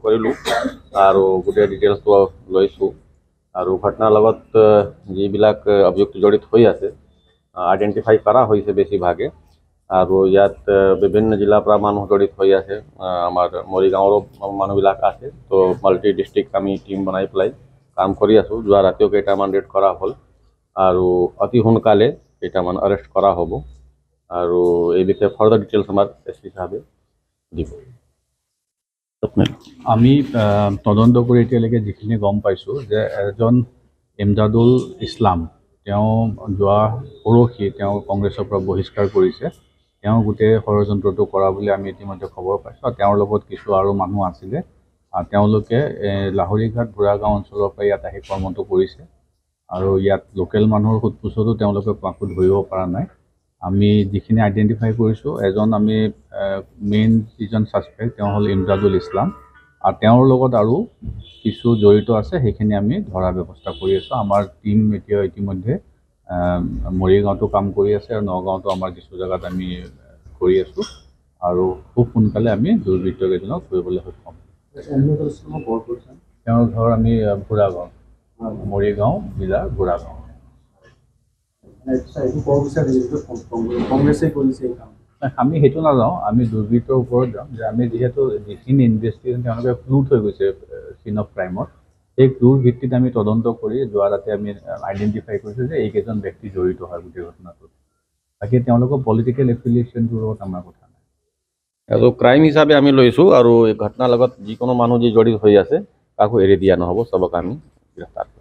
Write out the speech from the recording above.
কৰিলোঁ আৰু গোটেই ডিটেইলছটো লৈছোঁ আৰু ঘটনাৰ লগত যিবিলাক অভিযুক্ত জড়িত হৈ আছে আইডেণ্টিফাই কৰা হৈছে বেছিভাগে আৰু ইয়াত বিভিন্ন জিলাৰ পৰা মানুহ জড়িত হৈ আছে আমাৰ মৰিগাঁৱৰো মানুহবিলাক আছে তো মাল্টি ডিষ্ট্ৰিক্ট আমি টিম বনাই পেলাই কাম কৰি আছোঁ যোৱা ৰাতিও কেইটামান ৰেড কৰা হ'ল আৰু অতি সোনকালে কেইটামান এৰেষ্ট কৰা হ'ব আৰু এই বিষয়ে ফাৰ্দাৰ ডিটেইলছ আমাৰ এছপি সাহেবে দিব আমি তদন্ত কৰি এতিয়ালৈকে যিখিনি গম পাইছোঁ যে এজন ইমদাদুল ইছলাম তেওঁ যোৱা পৰহি তেওঁ কংগ্ৰেছৰ পৰা বহিষ্কাৰ কৰিছে তেওঁ গোটেই ষড়যন্ত্ৰটো কৰা বুলি আমি ইতিমধ্যে খবৰ পাইছোঁ আৰু তেওঁৰ লগত কিছু আৰু মানুহ আছিলে তেওঁলোকে লাহৰীঘাট বুঢ়াগাঁও অঞ্চলৰ পৰা ইয়াত আহি কৰ্মটো কৰিছে আৰু ইয়াত লোকেল মানুহৰ সোধপোছতো তেওঁলোকে কাকো ধৰিব পৰা নাই আমি যিখিনি আইডেণ্টিফাই কৰিছোঁ এজন আমি মেইন যিজন ছাছপেক্ট তেওঁ হ'ল ইমদাদুল ইছলাম আৰু তেওঁৰ লগত আৰু কিছু জড়িত আছে সেইখিনি আমি ধৰাৰ ব্যৱস্থা কৰি আছোঁ আমাৰ টীম এতিয়া ইতিমধ্যে মৰিগাঁৱতো কাম কৰি আছে আৰু নগাঁৱতো আমাৰ কিছু জেগাত আমি কৰি আছোঁ আৰু খুব সোনকালে আমি দুৰ্বৃত্তকেইজনক ধৰিবলৈ সক্ষম তেওঁৰ ঘৰ আমি বুঢ়াগাঁও মৰিগাঁও জিলাৰ বুঢ়াগাঁও কংগ্ৰেছে কৰিছে আমি সেইটো নাযাওঁ আমি দুৰ্বৃত্তৰ ওপৰত যাওঁ যে আমি যিহেতু যিখিনি ইনভেষ্টিগেশ্যন তেওঁলোকে ক্লু থৈ গৈছে চিন অফ ক্ৰাইমত সেই ক্লুৰ ভিত্তিত আমি তদন্ত কৰি যোৱা ৰাতি আমি আইডেণ্টিফাই কৰিছোঁ যে এইকেইজন ব্যক্তি জড়িত হয় গোটেই ঘটনাটোত বাকী তেওঁলোকৰ পলিটিকেল এফিলিয়েশ্যনটোৰ লগত আমাৰ কথা নাই আৰু ক্ৰাইম হিচাপে আমি লৈছোঁ আৰু এই ঘটনাৰ লগত যিকোনো মানুহ যি জড়িত হৈ আছে কাকো এৰি দিয়া নহ'ব চবক আমি গ্ৰেপ্তাৰ